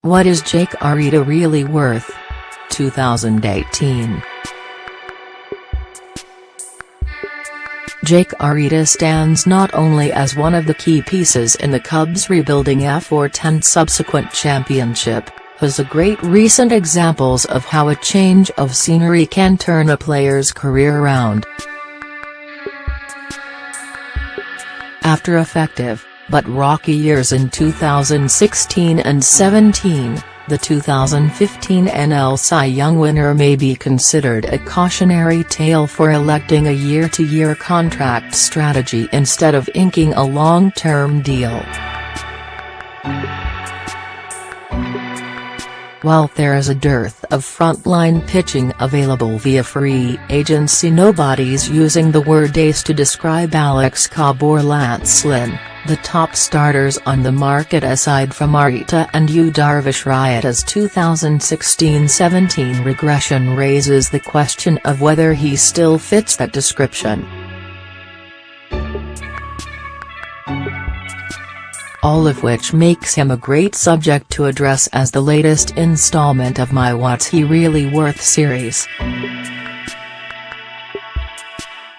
What is Jake Arrieta really worth? 2018. Jake Arrieta stands not only as one of the key pieces in the Cubs' rebuilding effort and subsequent championship, has a great recent examples of how a change of scenery can turn a player's career around. After effective, but rocky years in 2016 and 17, the 2015 NL Cy Young winner may be considered a cautionary tale for electing a year-to-year contract strategy instead of inking a long-term deal. While there is a dearth of frontline pitching available via free agency, nobody's using the word ace to describe Alex Cobb or Lance Lynn, the top starters on the market aside from Arrieta and Darvish. Arrieta's 2016-17 regression raises the question of whether he still fits that description. All of which makes him a great subject to address as the latest installment of my What's He Really Worth series.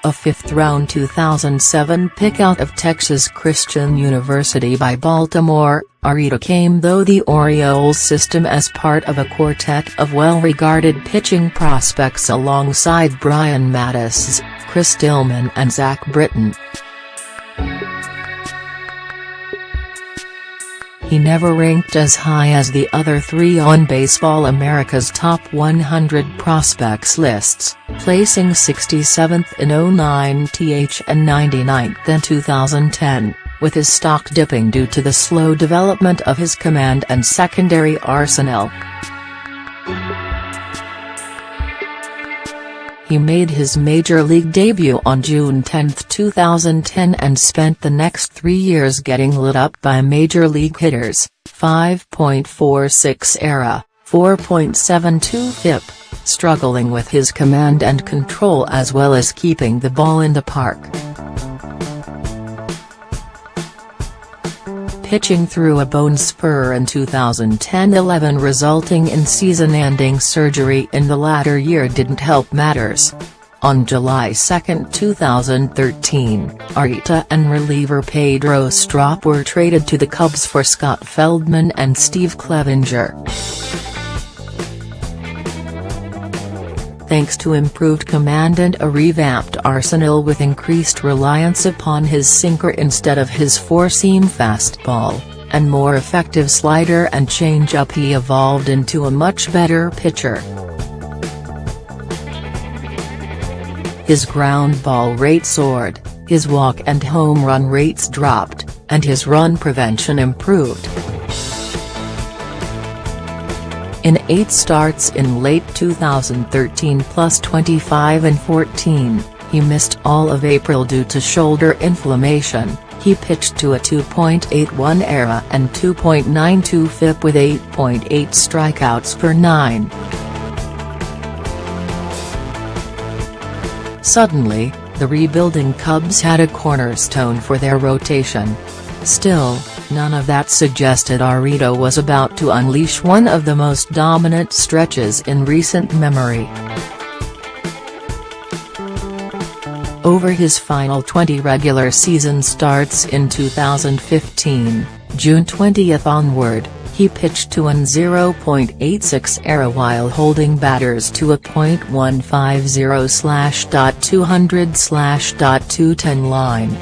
A fifth-round 2007 pick out of Texas Christian University by Baltimore, Arrieta came through the Orioles system as part of a quartet of well-regarded pitching prospects alongside Brian Matusz, Chris Tillman and Zach Britton. He never ranked as high as the other three on Baseball America's Top 100 Prospects lists, placing 67th in 09th and 99th in 2010, with his stock dipping due to the slow development of his command and secondary arsenal. He made his Major League debut on June 10, 2010 and spent the next 3 years getting lit up by Major League hitters, 5.46 ERA, 4.72 FIP, struggling with his command and control as well as keeping the ball in the park. Pitching through a bone spur in 2010-11 resulting in season-ending surgery in the latter year didn't help matters. On July 2, 2013, Arrieta and reliever Pedro Strop were traded to the Cubs for Scott Feldman and Steve Clevenger. Thanks to improved command and a revamped arsenal with increased reliance upon his sinker instead of his four-seam fastball, and more effective slider and changeup, he evolved into a much better pitcher. His ground ball rate soared, his walk and home run rates dropped, and his run prevention improved. In 8 starts in late 2013 plus 25 and 14, he missed all of April due to shoulder inflammation. He pitched to a 2.81 ERA and 2.92 FIP with 8.8 strikeouts per 9. Suddenly, the rebuilding Cubs had a cornerstone for their rotation. Still, none of that suggested Arrieta was about to unleash one of the most dominant stretches in recent memory. Over his final 20 regular season starts in 2015, June 20 onward, he pitched to an 0.86 ERA while holding batters to a .150/.200/.210 line.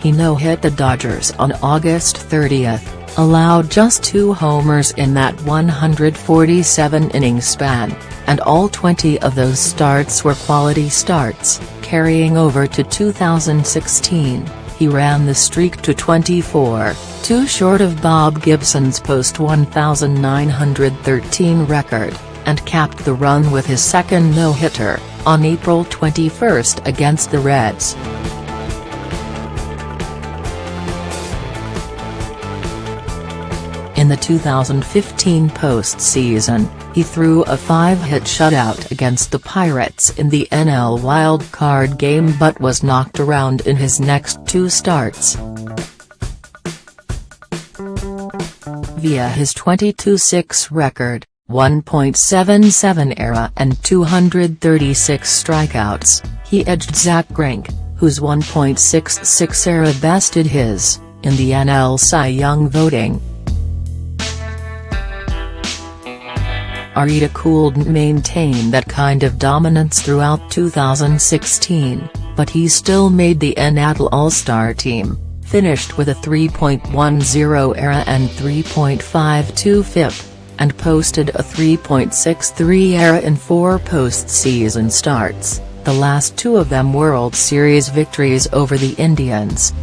He no-hit the Dodgers on August 30, allowed just 2 homers in that 147-inning span, and all 20 of those starts were quality starts. Carrying over to 2016, he ran the streak to 24, 2 short of Bob Gibson's post-1913 record, and capped the run with his second no-hitter, on April 21 against the Reds. In the 2015 postseason, he threw a 5-hit shutout against the Pirates in the NL wildcard game but was knocked around in his next 2 starts. via his 22-6 record, 1.77 ERA and 236 strikeouts, he edged Zack Greinke, whose 1.66 ERA bested his, in the NL Cy Young voting. Arrieta couldn't maintain that kind of dominance throughout 2016, but he still made the NL All-Star team, finished with a 3.10 ERA and 3.52 FIP, and posted a 3.63 ERA in 4 postseason starts, the last 2 of them World Series victories over the Indians.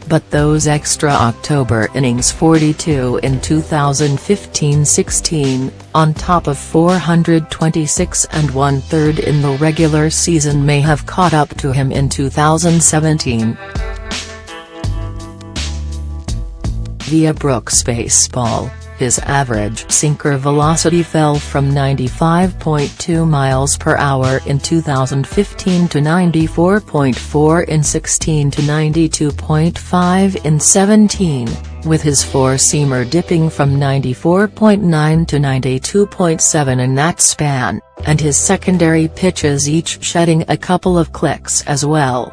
But those extra October innings, 42 in 2015-16, on top of 426 1/3 in the regular season, may have caught up to him in 2017. Via Brooks Baseball, his average sinker velocity fell from 95.2 miles per hour in 2015 to 94.4 in 16 to 92.5 in 17, with his four-seamer dipping from 94.9 to 92.7 in that span, and his secondary pitches each shedding a couple of clicks as well.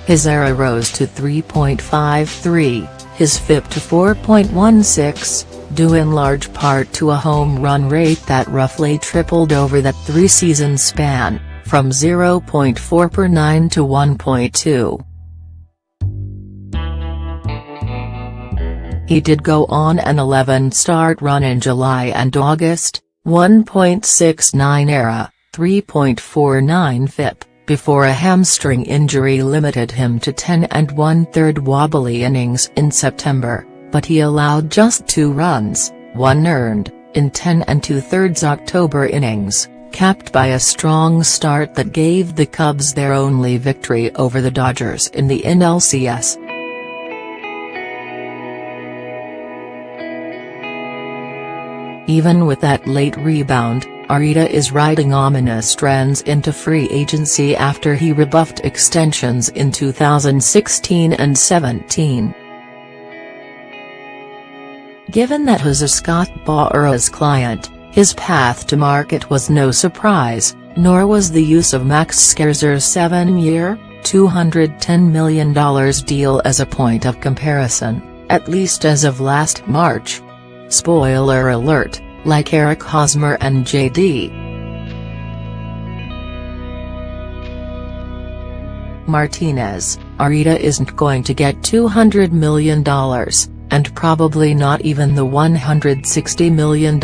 His ERA rose to 3.53, his FIP to 4.16, due in large part to a home run rate that roughly tripled over that 3-season span, from 0.4 per 9 to 1.2. He did go on an 11-start run in July and August, 1.69 ERA, 3.49 FIP. Before a hamstring injury limited him to 10 1/3 wobbly innings in September, but he allowed just 2 runs, 1 earned, in 10 2/3 October innings, capped by a strong start that gave the Cubs their only victory over the Dodgers in the NLCS. Even with that late rebound, Arrieta is riding ominous trends into free agency after he rebuffed extensions in 2016 and 17. Given that he was a Scott Boras client, his path to market was no surprise, nor was the use of Max Scherzer's 7-year, $210 million deal as a point of comparison, at least as of last March. Spoiler alert, like Eric Hosmer and J.D. Martinez, Arrieta isn't going to get $200 million, and probably not even the $160 million,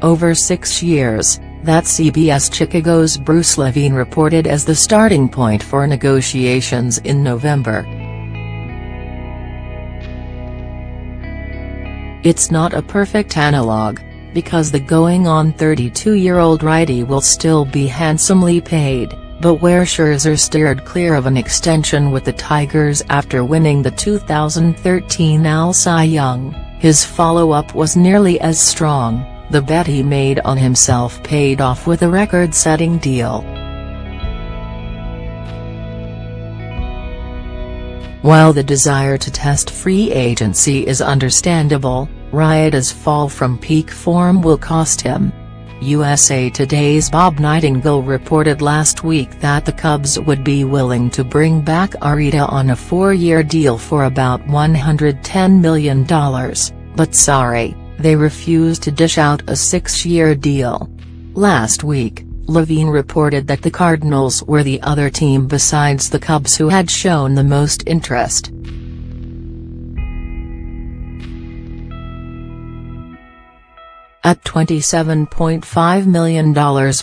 over 6 years, that CBS Chicago's Bruce Levine reported as the starting point for negotiations in November. It's not a perfect analog, because the going-on 32-year-old righty will still be handsomely paid, but where Scherzer steered clear of an extension with the Tigers after winning the 2013 AL Cy Young, his follow-up was nearly as strong. The bet he made on himself paid off with a record-setting deal. While the desire to test free agency is understandable, Arrieta's fall from peak form will cost him. USA Today's Bob Nightingale reported last week that the Cubs would be willing to bring back Arrieta on a 4-year deal for about $110 million, but sorry, they refused to dish out a 6-year deal. Last week, Levine reported that the Cardinals were the other team besides the Cubs who had shown the most interest. At $27.5 million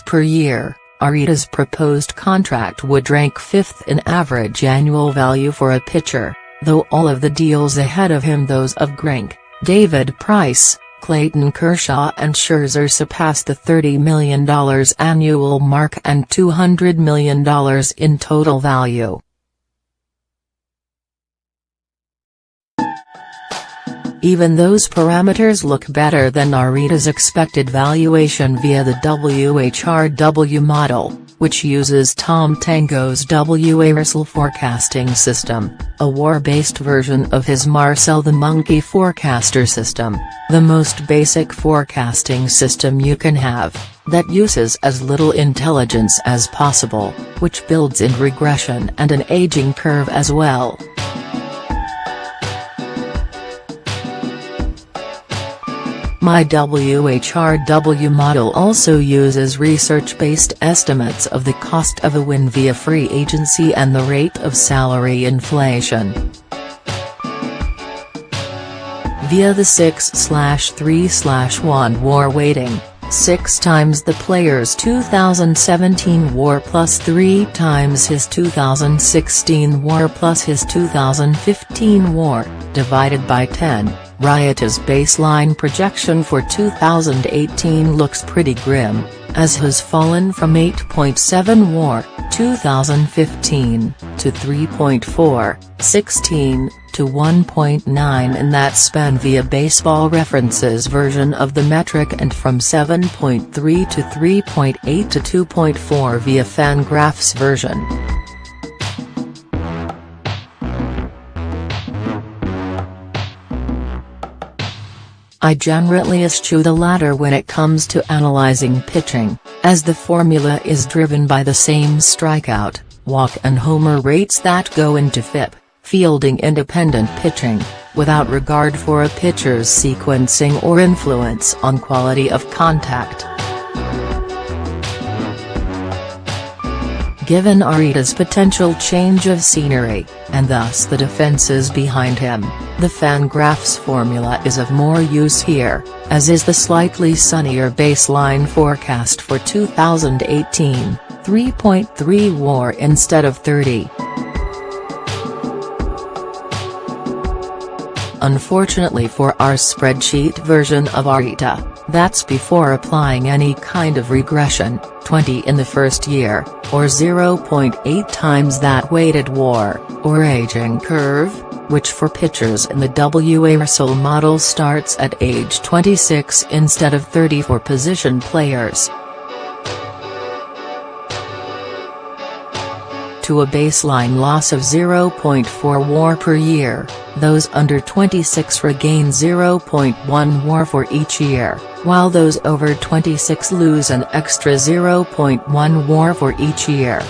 per year, Arrieta's proposed contract would rank 5th in average annual value for a pitcher, though all of the deals ahead of him, those of Greinke, David Price, Clayton Kershaw and Scherzer, surpassed the $30 million annual mark and $200 million in total value. Even those parameters look better than Arrieta's expected valuation via the WHRW model. which uses Tom Tango's WARSL forecasting system, a war-based version of his Marcel the Monkey forecaster system, the most basic forecasting system you can have, that uses as little intelligence as possible, which builds in regression and an aging curve as well. My WHRW model also uses research-based estimates of the cost of a win via free agency and the rate of salary inflation. Via the 6/3/1 war weighting, 6 times the player's 2017 war plus 3 times his 2016 war plus his 2015 war, divided by 10. Arrieta's baseline projection for 2018 looks pretty grim, as has fallen from 8.7 war, 2015, to 3.4, 16, to 1.9 in that span via Baseball Reference's version of the metric, and from 7.3 to 3.8 to 2.4 via Fangraph's version. I generally eschew the latter when it comes to analyzing pitching, as the formula is driven by the same strikeout, walk and homer rates that go into FIP, fielding independent pitching, without regard for a pitcher's sequencing or influence on quality of contact. Given Arrieta's potential change of scenery, and thus the defenses behind him, the Fangraphs formula is of more use here, as is the slightly sunnier baseline forecast for 2018, 3.3 WAR instead of 30. Unfortunately for our spreadsheet version of Arrieta, that's before applying any kind of regression, 20 in the first year, or 0.8 times that weighted WAR, or aging curve, which for pitchers in the WARSL model starts at age 26 instead of 30 for position players. To a baseline loss of 0.4 WAR per year, those under 26 regain 0.1 WAR for each year, while those over 26 lose an extra 0.1 WAR for each year.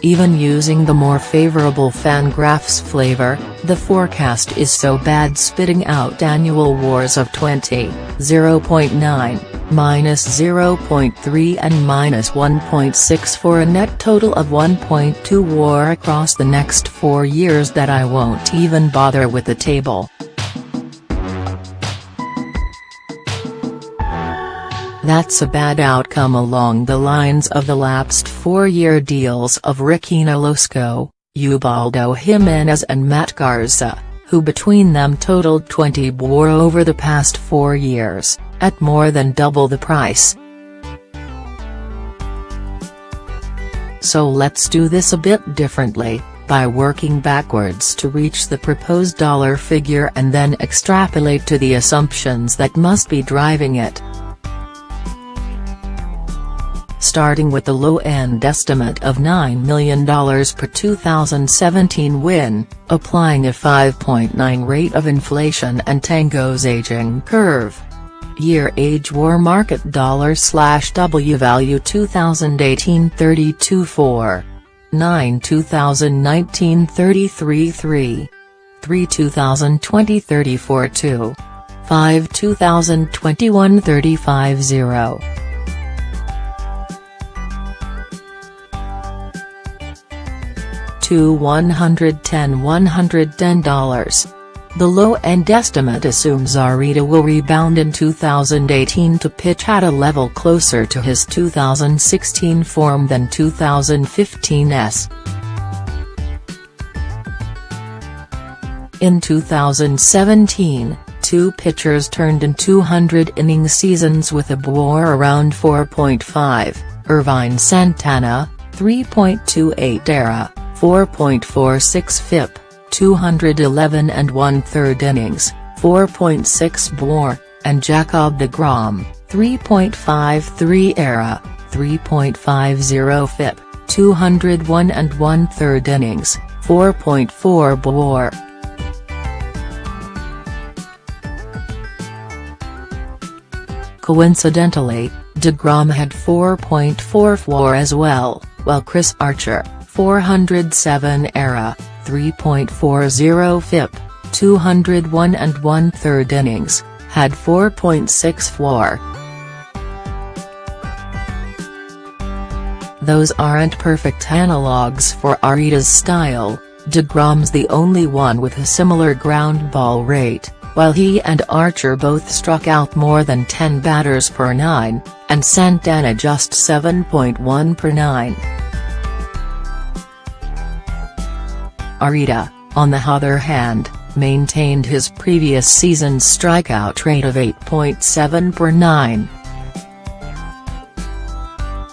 Even using the more favorable Fangraphs flavor, the forecast is so bad, spitting out annual WARs of 20, 0.9, -0.3 and -1.6 for a net total of 1.2 WAR across the next 4 years that I won't even bother with the table. That's a bad outcome along the lines of the lapsed 4-year deals of Ricky Nolosco, Ubaldo Jimenez and Matt Garza, who between them totaled 20 WAR over the past 4 years, at more than double the price. So let's do this a bit differently, by working backwards to reach the proposed dollar figure and then extrapolate to the assumptions that must be driving it. Starting with the low-end estimate of $9 million per 2017 win, applying a 5.9 rate of inflation and Tango's aging curve. Year age WAR market $/W value 2018 32.4, 9 2019 33.3, 3 2020 34.2, 5 2021 35.0. To $110. The low-end estimate assumes Arrieta will rebound in 2018 to pitch at a level closer to his 2016 form than 2015's. In 2017, 2 pitchers turned in 200-inning seasons with a WAR around 4.5, Irvine Santana, 3.28 ERA, 4.46 FIP, 211 1/3 innings, 4.6 WAR, and Jacob deGrom, 3.53 ERA, 3.50 FIP, 201 1/3 innings, 4.4 WAR. Coincidentally, DeGrom had 4.4 WAR as well, while Chris Archer, 407 ERA, 3.40 FIP, 201 1/3 innings, had 4.6 WAR. Those aren't perfect analogues for Arrieta's style. DeGrom's the only one with a similar ground ball rate, while he and Archer both struck out more than 10 batters per 9, and Santana just 7.1 per 9. Arrieta, on the other hand, maintained his previous season's strikeout rate of 8.7 per 9.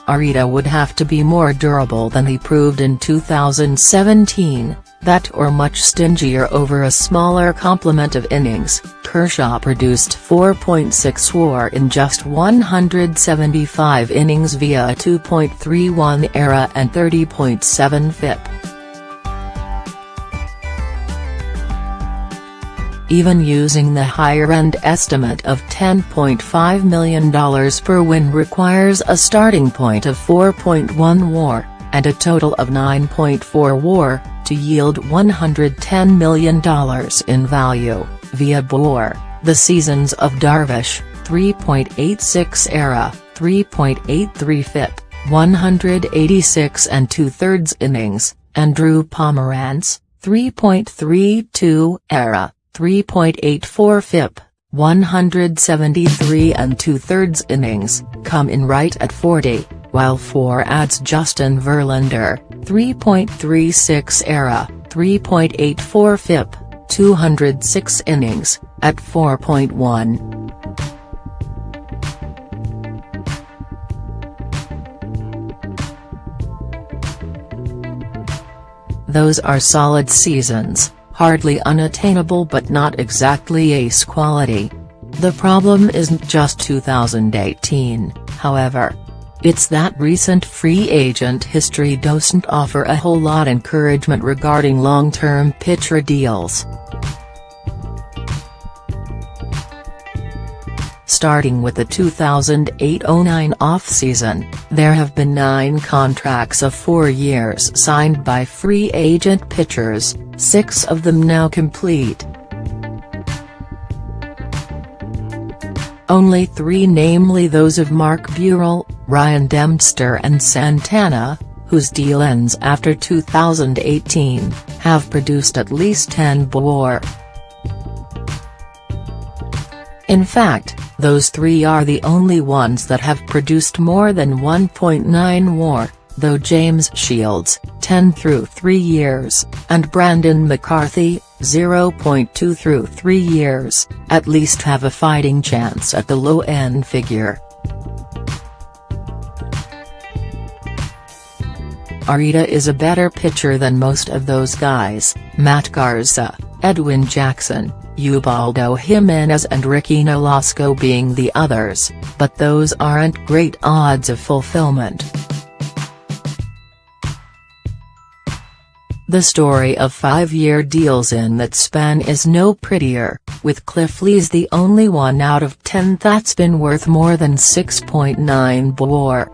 Arrieta would have to be more durable than he proved in 2017, that or much stingier over a smaller complement of innings. Kershaw produced 4.6 WAR in just 175 innings via a 2.31 ERA and 30.7 FIP. Even using the higher-end estimate of $10.5 million per win requires a starting point of 4.1 WAR, and a total of 9.4 WAR, to yield $110 million in value, via WAR. The seasons of Darvish, 3.86 ERA, 3.83 FIP, 186 2/3 innings, and Drew Pomeranz, 3.32 ERA, 3.84 FIP, 173 2/3 innings, come in right at 40, while 4 adds Justin Verlander, 3.36 ERA, 3.84 FIP, 206 innings, at 4.1. Those are solid seasons. Hardly unattainable but not exactly ace quality. The problem isn't just 2018, however. It's that recent free agent history doesn't offer a whole lot encouragement regarding long-term pitcher deals. Starting with the 2008-09 off-season, there have been 9 contracts of 4 years signed by free agent pitchers, 6 of them now complete. Only 3, namely those of Mark Burrell, Ryan Dempster and Santana, whose deal ends after 2018, have produced at least 10 WAR. In fact, those 3 are the only ones that have produced more than 1.9 WAR, though James Shields, 10 through 3 years, and Brandon McCarthy, 0.2 through 3 years, at least have a fighting chance at the low-end figure. Arrieta is a better pitcher than most of those guys, Matt Garza, Edwin Jackson, Ubaldo Jimenez and Ricky Nolasco being the others, but those aren't great odds of fulfillment. The story of 5-year deals in that span is no prettier, with Cliff Lee's the only one out of 10 that's been worth more than 6.9 WAR.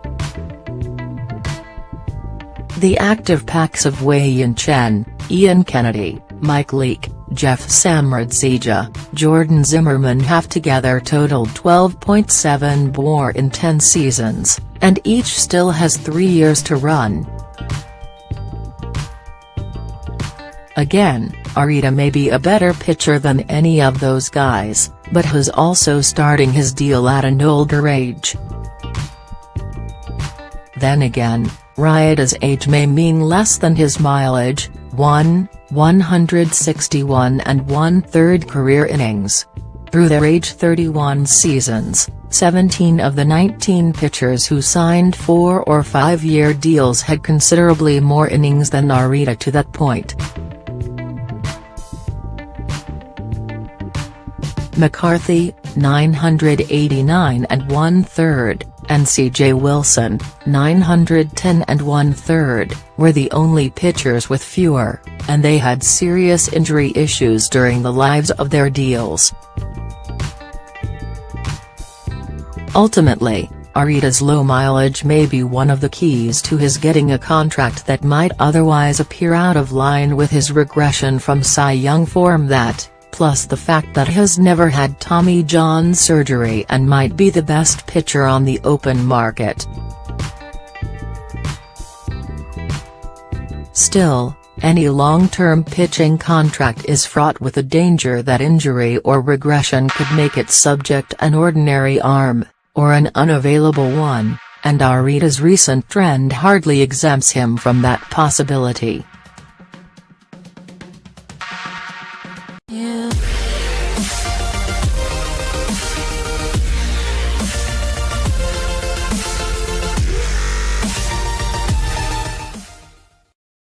The active packs of Wei-Yin Chen, Ian Kennedy, Mike Leake, Jeff Samardzija, Jordan Zimmerman have together totaled 12.7 WAR in 10 seasons, and each still has 3 years to run. Again, Arrieta may be a better pitcher than any of those guys, but who's also starting his deal at an older age. Then again, Arrieta's age may mean less than his mileage, 161 1/3 career innings. Through their age 31 seasons, 17 of the 19 pitchers who signed 4- or 5-year deals had considerably more innings than Arrieta to that point. McCarthy, 989 1/3, and C.J. Wilson, 910 1/3, were the only pitchers with fewer, and they had serious injury issues during the lives of their deals. Ultimately, Arrieta's low mileage may be one of the keys to his getting a contract that might otherwise appear out of line with his regression from Cy Young form that, plus the fact that he has never had Tommy John surgery and might be the best pitcher on the open market. Still, any long-term pitching contract is fraught with the danger that injury or regression could make it subject an ordinary arm, or an unavailable one, and Arrieta's recent trend hardly exempts him from that possibility. Yeah.